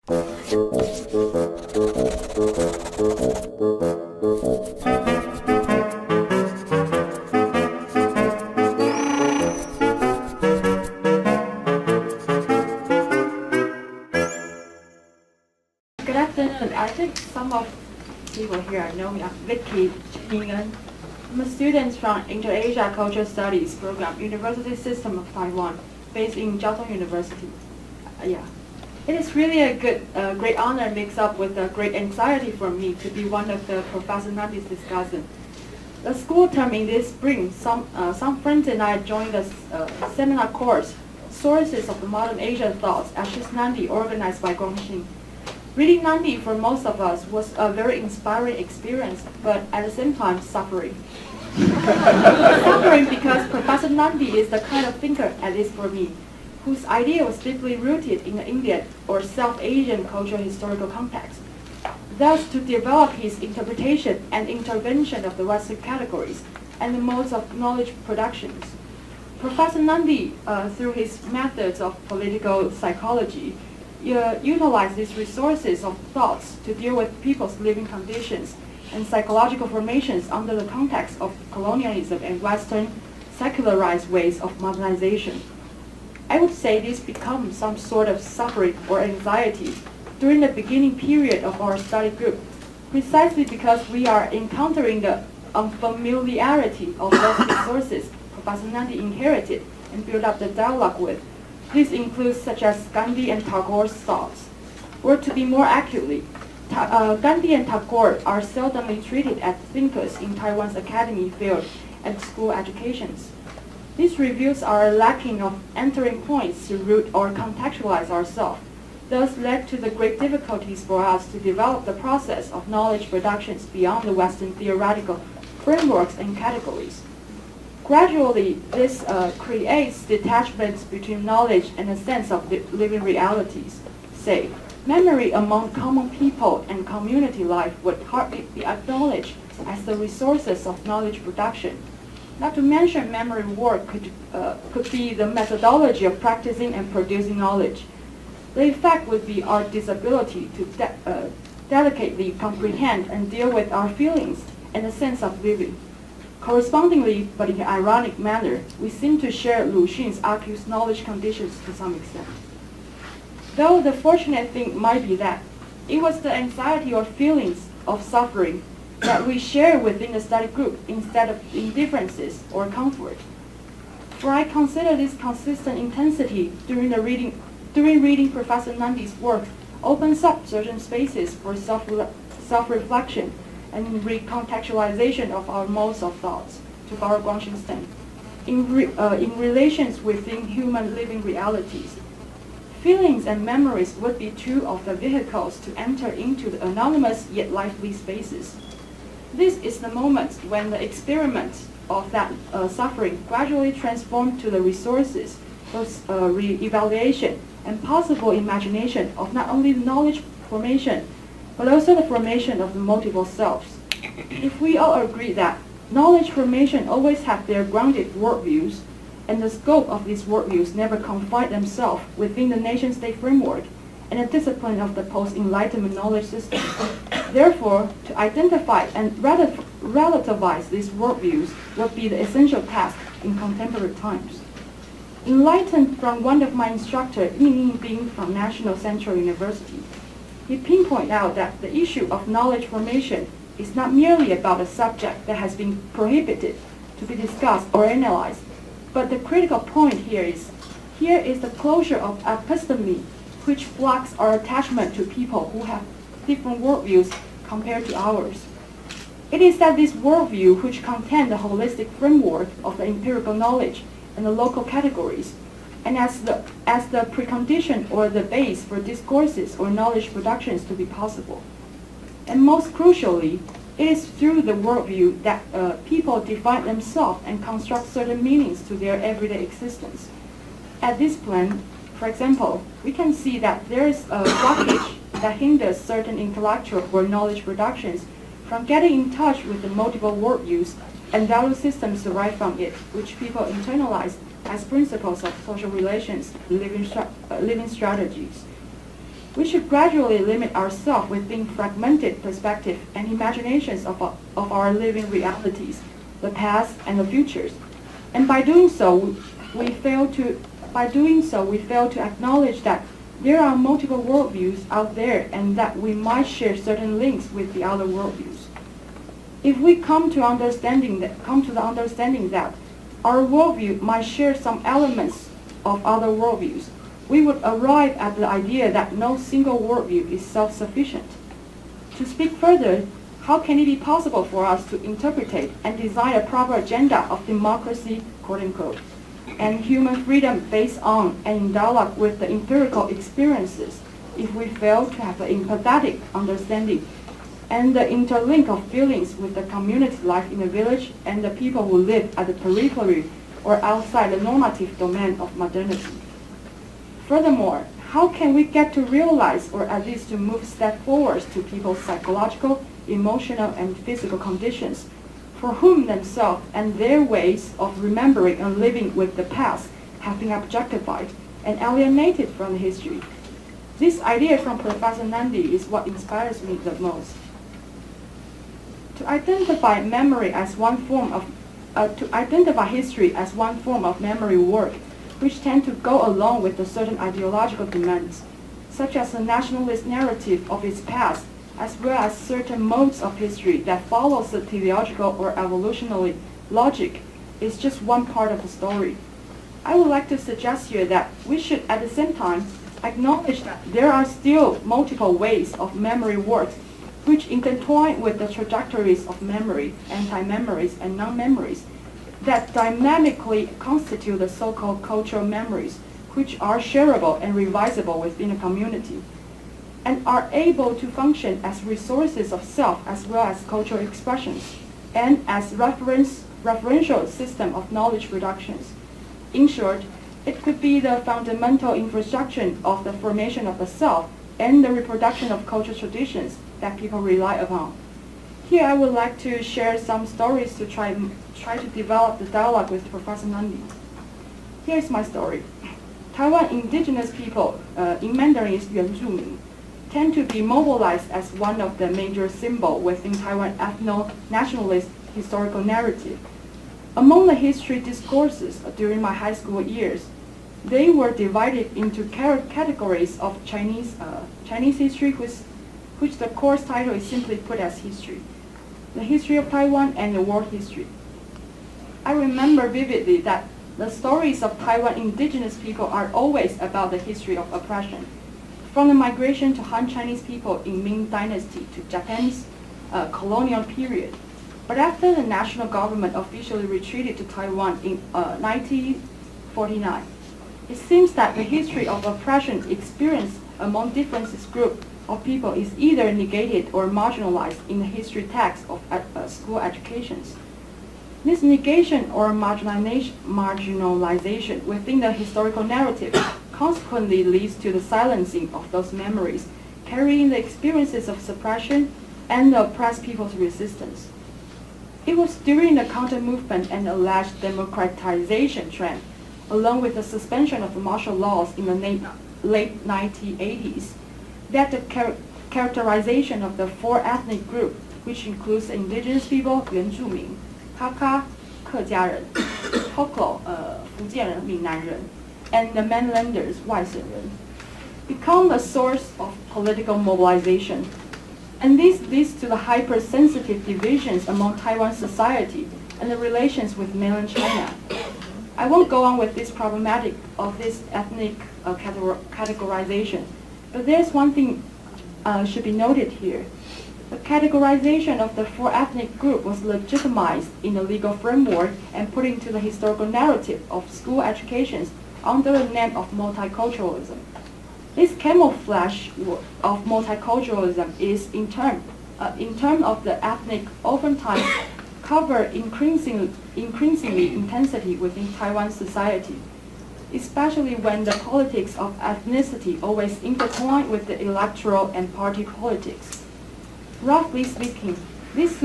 Good afternoon. I think some of people here know me. I'm Vickie Ying-En. I'm a student from Inter-Asia Cultural Studies program, University System of Taiwan, based in Jiao Tong University. Yeah. It is really a great honor mixed up with a great anxiety for me to be one of the Professor Nandi's discussant. The school term in this spring, some friends and I joined a seminar course, Sources of the Modern Asian Thoughts, at Nandi, organized by Guangxin. Reading Nandi for most of us was a very inspiring experience, but at the same time suffering. Suffering because Professor Nandi is the kind of thinker, at least for me, whose idea was deeply rooted in the Indian or South Asian cultural historical context. Thus, to develop his interpretation and intervention of the Western categories and the modes of knowledge productions. Professor Nandi, through his methods of political psychology, utilize these resources of thoughts to deal with people's living conditions and psychological formations under the context of colonialism and Western secularized ways of modernization. I would say this becomes some sort of suffering or anxiety during the beginning period of our study group, precisely because we are encountering the unfamiliarity of those resources Professor Nandi inherited and built up the dialogue with. This includes such as Gandhi and Tagore's thoughts. Or to be more accurately, Gandhi and Tagore are seldomly treated as thinkers in Taiwan's academy field and school educations. This reveals our lacking of entering points to root or contextualize ourselves, thus led to the great difficulties for us to develop the process of knowledge productions beyond the Western theoretical frameworks and categories. Gradually, this creates detachments between knowledge and a sense of living realities. Say, memory among common people and community life would hardly be acknowledged as the resources of knowledge production. Not to mention memory work could be the methodology of practicing and producing knowledge. The effect would be our disability to delicately comprehend and deal with our feelings and the sense of living. Correspondingly, but in an ironic manner, we seem to share Lu Xun's accused knowledge conditions to some extent. Though the fortunate thing might be that it was the anxiety or feelings of suffering that we share within the study group instead of indifferences or comfort. For I consider this consistent intensity during reading Professor Nandi's work opens up certain spaces for self-reflection and recontextualization of our modes of thoughts, to borrow Guangxin's term, in relations within human living realities. Feelings and memories would be two of the vehicles to enter into the anonymous yet lively spaces. This is the moment when the experiment of that suffering gradually transformed to the resources for re-evaluation and possible imagination of not only the knowledge formation, but also the formation of the multiple selves. If we all agree that knowledge formation always have their grounded worldviews, and the scope of these worldviews never confine themselves within the nation-state framework and the discipline of the post-enlightenment knowledge system. Therefore, to identify and relativize these worldviews would be the essential task in contemporary times. Enlightened from one of my instructors, Ying Bing from National Central University, he pinpointed out that the issue of knowledge formation is not merely about a subject that has been prohibited to be discussed or analyzed, but the critical point here is the closure of episteme, which blocks our attachment to people who have different worldviews compared to ours. It is that this worldview, which contains the holistic framework of the empirical knowledge and the local categories, and as the precondition or the base for discourses or knowledge productions to be possible. And most crucially, it is through the worldview that people define themselves and construct certain meanings to their everyday existence. At this plan, for example, we can see that there is a blockage that hinders certain intellectual or knowledge productions from getting in touch with the multiple worldviews and value systems derived from it, which people internalize as principles of social relations, living strategies. We should gradually limit ourselves within fragmented perspective and imaginations of our living realities, the past and the futures. And by doing so, we fail to acknowledge that there are multiple worldviews out there and that we might share certain links with the other worldviews. If we come to the understanding that our worldview might share some elements of other worldviews, we would arrive at the idea that no single worldview is self-sufficient. To speak further, how can it be possible for us to interpret and design a proper agenda of democracy, quote-unquote, and human freedom based on and in dialogue with the empirical experiences if we fail to have an empathetic understanding and the interlink of feelings with the community life in the village and the people who live at the periphery or outside the normative domain of modernity? Furthermore, how can we get to realize or at least to move step forwards to people's psychological, emotional, and physical conditions for whom themselves and their ways of remembering and living with the past have been objectified and alienated from the history? This idea from Professor Nandi is what inspires me the most. To identify history as one form of memory work, which tend to go along with the certain ideological demands, such as the nationalist narrative of its past, as well as certain modes of history that follows the teleological or evolutionary logic, is just one part of the story. I would like to suggest here that we should at the same time acknowledge that there are still multiple ways of memory work which intertwine with the trajectories of memory, anti-memories, and non-memories that dynamically constitute the so-called cultural memories, which are shareable and revisable within a community, and are able to function as resources of self as well as cultural expressions, and as referential system of knowledge productions. In short, it could be the fundamental infrastructure of the formation of the self and the reproduction of cultural traditions that people rely upon. Here I would like to share some stories to try to develop the dialogue with Professor Nandi. Here's my story. Taiwan indigenous people, in Mandarin is 原住民, tend to be mobilized as one of the major symbols within Taiwan ethno-nationalist historical narrative. Among the history discourses during my high school years, they were divided into categories of Chinese history, which the course title is simply put as history, the history of Taiwan, and the world history. I remember vividly that the stories of Taiwan indigenous people are always about the history of oppression, from the migration to Han Chinese people in Ming Dynasty to Japanese colonial period. But after the national government officially retreated to Taiwan in 1949, it seems that the history of oppression experienced among different groups of people is either negated or marginalized in the history text of school educations. This negation or marginalization within the historical narrative consequently leads to the silencing of those memories, carrying the experiences of suppression and the oppressed people's resistance. It was during the counter-movement and alleged democratization trend, along with the suspension of the martial laws in the late 1980s, that the characterization of the four ethnic groups, which includes indigenous people, 原住民, Hakka, 客家人, Hoklo, 福建人, 闽南人, and the mainlanders, 外省人, become a source of political mobilization. And this leads to the hypersensitive divisions among Taiwan society and the relations with mainland China. I won't go on with this problematic of this ethnic categorization, but there's one thing should be noted here. The categorization of the four ethnic groups was legitimized in the legal framework and put into the historical narrative of school educations under the name of multiculturalism. This camouflage of multiculturalism is, in terms of the ethnic, oftentimes cover increasingly intensity within Taiwan society, especially when the politics of ethnicity always intertwine with the electoral and party politics. Roughly speaking, this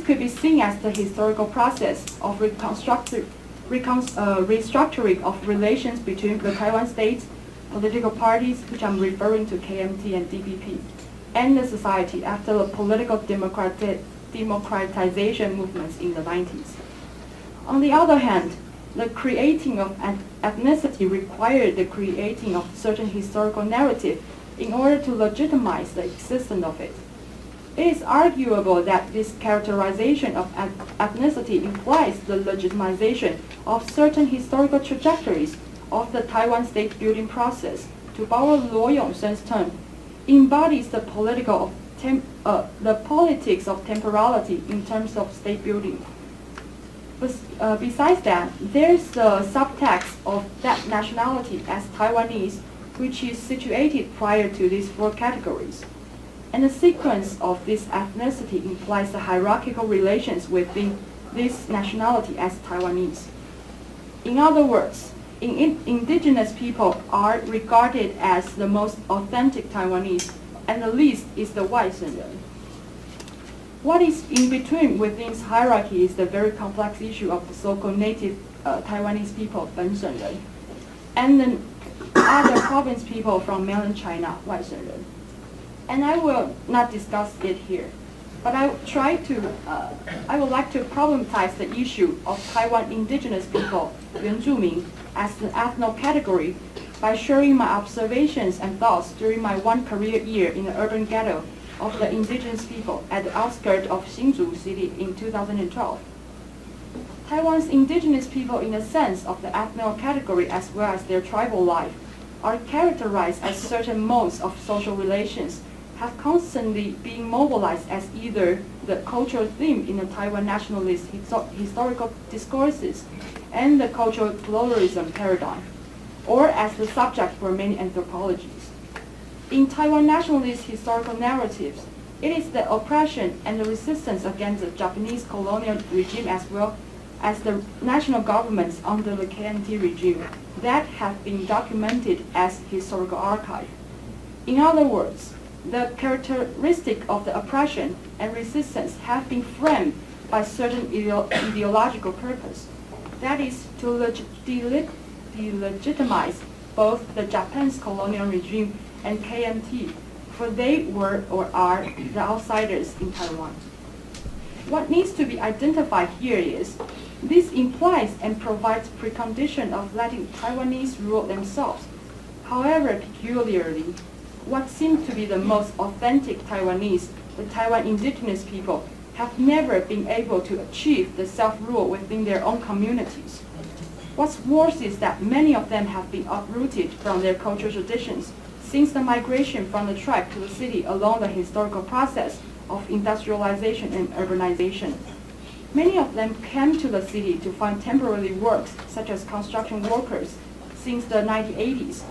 could be seen as the historical process of restructuring of relations between the Taiwan state, political parties, which I'm referring to KMT and DPP, and the society after the political democratization movements in the 90s. On the other hand, the creating of an ethnicity required the creating of certain historical narrative in order to legitimize the existence of it. It is arguable that this characterization of ethnicity implies the legitimization of certain historical trajectories of the Taiwan state building process. To borrow Luo Yongsheng's term, embodies the politics of temporality in terms of state building. Besides that, there's the subtext of that nationality as Taiwanese, which is situated prior to these four categories. And the sequence of this ethnicity implies the hierarchical relations within this nationality as Taiwanese. In other words, indigenous people are regarded as the most authentic Taiwanese, and the least is the 外省人. What is in between within this hierarchy is the very complex issue of the so-called native Taiwanese people, 本省人, and the other province people from mainland China, 外省人. And I will not discuss it here, but I would like to problematize the issue of Taiwan indigenous people, 原住民, as an ethno category by sharing my observations and thoughts during my one career year in the urban ghetto of the indigenous people at the outskirts of Hsinchu city in 2012. Taiwan's indigenous people in the sense of the ethno category as well as their tribal life are characterized as certain modes of social relations have constantly been mobilized as either the cultural theme in the Taiwan nationalist historical discourses and the cultural pluralism paradigm, or as the subject for many anthropologies. In Taiwan nationalist historical narratives, it is the oppression and the resistance against the Japanese colonial regime as well as the national governments under the KMT regime that have been documented as historical archive. In other words, the characteristic of the oppression and resistance have been framed by certain ideological purpose. That is to delegitimize both the Japanese colonial regime and KMT, for they were or are the outsiders in Taiwan. What needs to be identified here is this implies and provides precondition of letting Taiwanese rule themselves. However, peculiarly, what seems to be the most authentic Taiwanese, the Taiwan indigenous people, have never been able to achieve the self-rule within their own communities. What's worse is that many of them have been uprooted from their cultural traditions since the migration from the tribe to the city along the historical process of industrialization and urbanization. Many of them came to the city to find temporary works, such as construction workers, since the 1980s,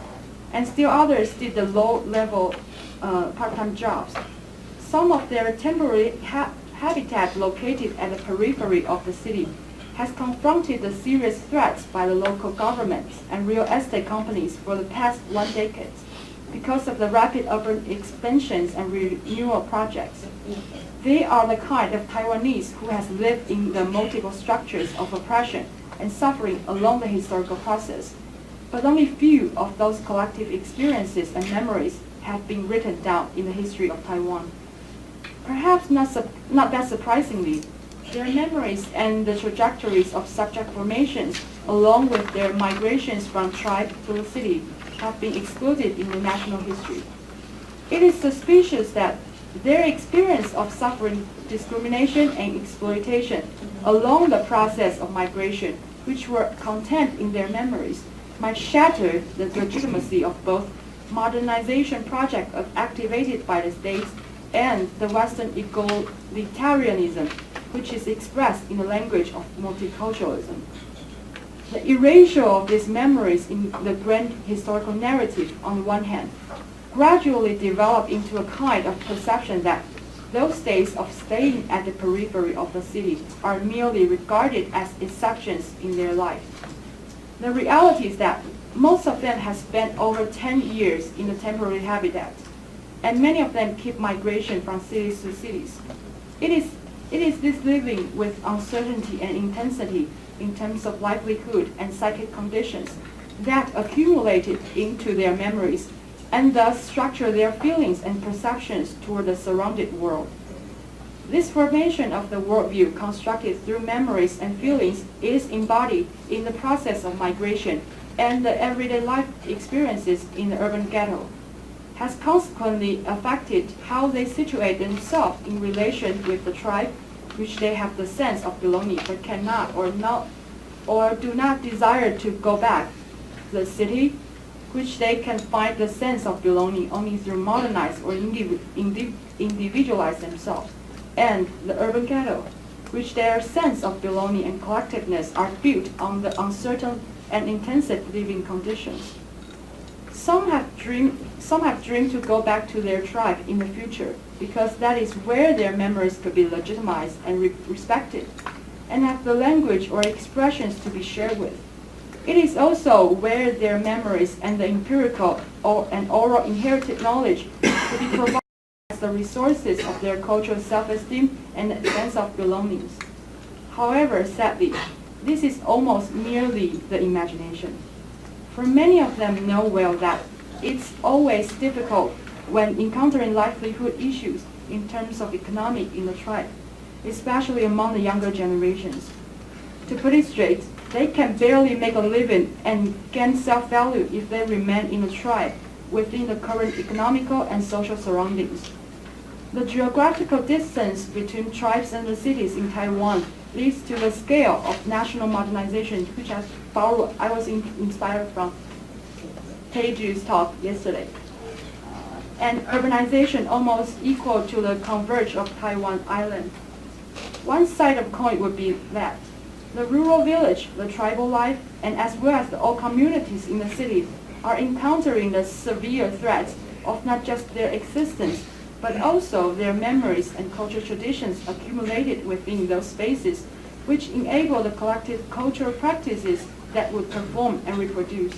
and still others did the low-level part-time jobs. Some of their temporary habitat located at the periphery of the city has confronted the serious threats by the local governments and real estate companies for the past 1 decade because of the rapid urban expansions and renewal projects. They are the kind of Taiwanese who has lived in the multiple structures of oppression and suffering along the historical process. But only few of those collective experiences and memories have been written down in the history of Taiwan. Perhaps not that surprisingly, their memories and the trajectories of subject formations, along with their migrations from tribe to the city, have been excluded in the national history. It is suspicious that their experience of suffering, discrimination, and exploitation along the process of migration, which were contained in their memories, might shatter the legitimacy of both modernization projects activated by the states and the Western egalitarianism, which is expressed in the language of multiculturalism. The erasure of these memories in the grand historical narrative, on the one hand, gradually developed into a kind of perception that those days of staying at the periphery of the city are merely regarded as exceptions in their life. The reality is that most of them have spent over 10 years in the temporary habitat, and many of them keep migration from cities to cities. It is this living with uncertainty and intensity in terms of livelihood and psychic conditions that accumulated into their memories and thus structure their feelings and perceptions toward the surrounded world. This formation of the worldview constructed through memories and feelings is embodied in the process of migration and the everyday life experiences in the urban ghetto, has consequently affected how they situate themselves in relation with the tribe, which they have the sense of belonging but cannot or do not desire to go back, the city, which they can find the sense of belonging only through modernize or individualize themselves, and the urban ghetto, which their sense of belonging and collectiveness are built on the uncertain and intensive living conditions. Some have dreamed to go back to their tribe in the future because that is where their memories could be legitimized and respected, and have the language or expressions to be shared with. It is also where their memories and the empirical and oral inherited knowledge to be provided as the resources of their cultural self-esteem and sense of belongings. However, sadly, this is almost merely the imagination. For many of them know well that it's always difficult when encountering livelihood issues in terms of economic in the tribe, especially among the younger generations. To put it straight, they can barely make a living and gain self-value if they remain in the tribe within the current economical and social surroundings. The geographical distance between tribes and the cities in Taiwan leads to the scale of national modernization, which I was inspired from Taeju's talk yesterday. And urbanization almost equal to the converge of Taiwan Island. One side of the coin would be that the rural village, the tribal life, and as well as all communities in the city are encountering the severe threats of not just their existence, but also their memories and cultural traditions accumulated within those spaces, which enable the collective cultural practices that would perform and reproduce.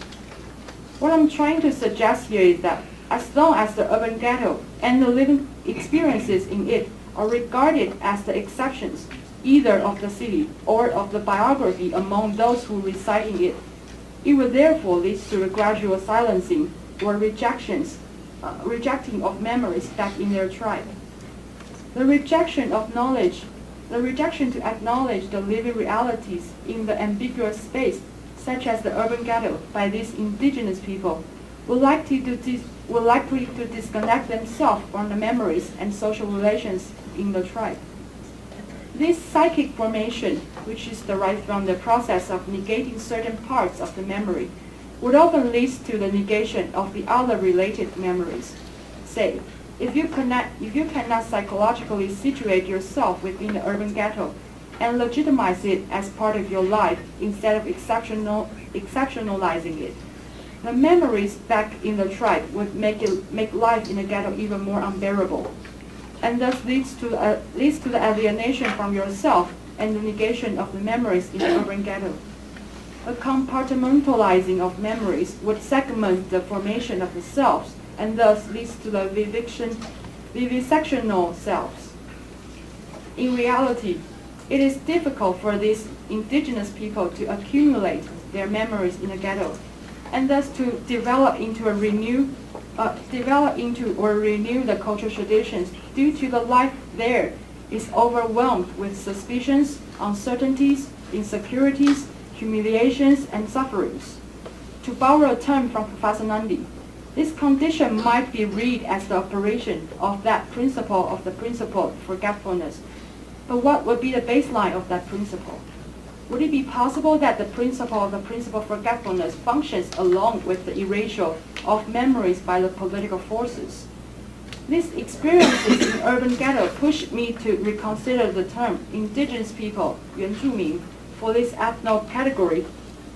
What I'm trying to suggest here is that as long as the urban ghetto and the living experiences in it are regarded as the exceptions, either of the city or of the biography among those who reside in it, it will therefore lead to a gradual silencing or rejecting of memories back in their tribe. The rejection to acknowledge the living realities in the ambiguous space, such as the urban ghetto, by these indigenous people, will likely to disconnect themselves from the memories and social relations in the tribe. This psychic formation, which is derived from the process of negating certain parts of the memory, would often lead to the negation of the other related memories. Say, if you cannot psychologically situate yourself within the urban ghetto and legitimize it as part of your life instead of exceptionalizing it, the memories back in the tribe would make life in the ghetto even more unbearable, and thus leads to the alienation from yourself and the negation of the memories in the urban ghetto. A compartmentalizing of memories would segment the formation of the selves and thus leads to the vivisectional selves. In reality, it is difficult for these indigenous people to accumulate their memories in the ghetto, and thus to develop into or renew the cultural traditions due to the life there is overwhelmed with suspicions, uncertainties, insecurities, humiliations, and sufferings. To borrow a term from Professor Nandi, this condition might be read as the operation of that principle of the principle forgetfulness. But what would be the baseline of that principle? Would it be possible that the principle of the principle forgetfulness functions along with the erasure of memories by the political forces? These experiences in urban ghetto pushed me to reconsider the term indigenous people, 原住民, for this ethno category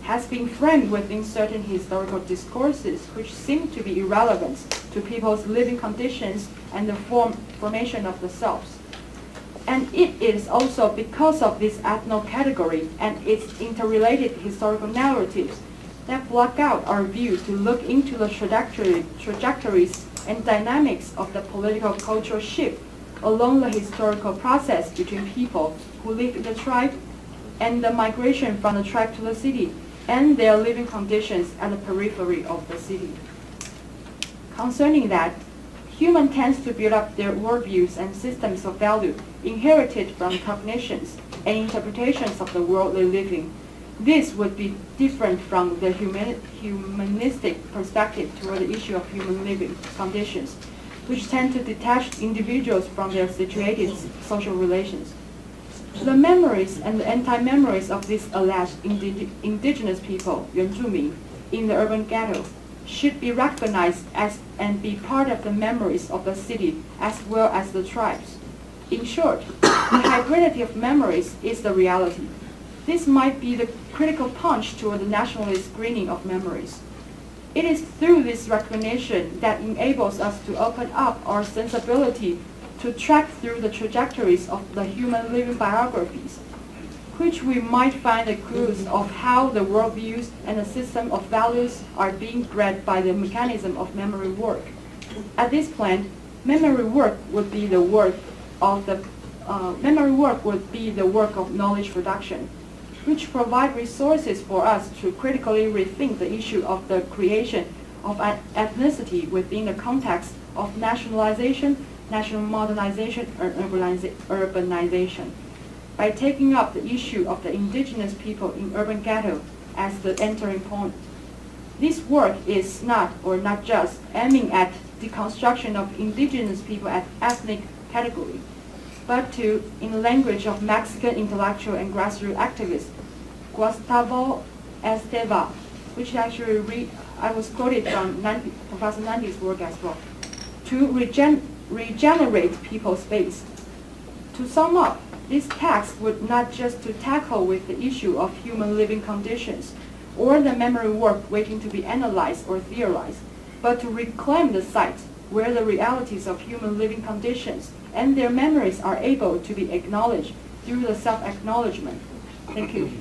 has been framed within certain historical discourses which seem to be irrelevant to people's living conditions and the formation of the selves. And it is also because of this ethno category and its interrelated historical narratives that block out our view to look into the trajectories and dynamics of the political cultural shift along the historical process between people who live in the tribe and the migration from the tribe to the city, and their living conditions at the periphery of the city. Concerning that, human tends to build up their worldviews and systems of value inherited from cognitions and interpretations of the world they live in. This would be different from the humanistic perspective toward the issue of human living conditions, which tend to detach individuals from their situated social relations. The memories and the anti-memories of these alleged indigenous people, 原住民, in the urban ghetto should be recognized as and be part of the memories of the city as well as the tribes. In short, the hybridity of memories is the reality. This might be the critical punch toward the nationalist screening of memories. It is through this recognition that enables us to open up our sensibility to track through the trajectories of the human living biographies, which we might find the clues of how the worldviews and the system of values are being bred by the mechanism of memory work. At this point, memory work would be the work of knowledge production, which provide resources for us to critically rethink the issue of the creation of ethnicity within the context of nationalization, national modernization, and urbanization, by taking up the issue of the indigenous people in urban ghetto as the entering point. This work is not just aiming at deconstruction of indigenous people as ethnic category, but to, in the language of Mexican intellectual and grassroots activist Gustavo Esteva, which actually I was quoted from Professor Nandi's work as well, to regenerate people's space. To sum up, this text would not just to tackle with the issue of human living conditions or the memory work waiting to be analyzed or theorized, but to reclaim the site where the realities of human living conditions and their memories are able to be acknowledged through the self-acknowledgement. Thank you.